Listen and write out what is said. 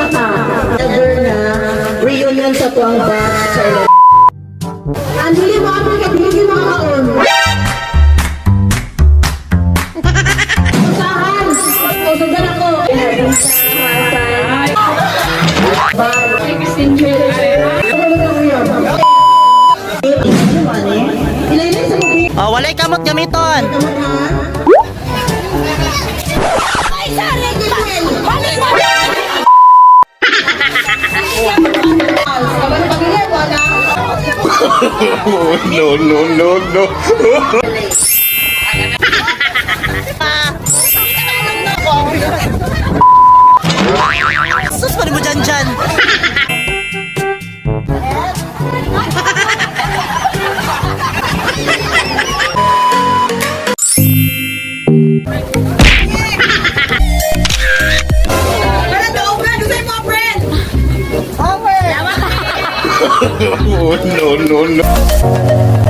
ka. Ever na reunion sa tuwang batch sa Andili mo ako kagiging mga kaon. Usahan! Usugan ako. Walay kamot gamiton. No, no, no, no. Sus, pwede mo dyan. No, no, no.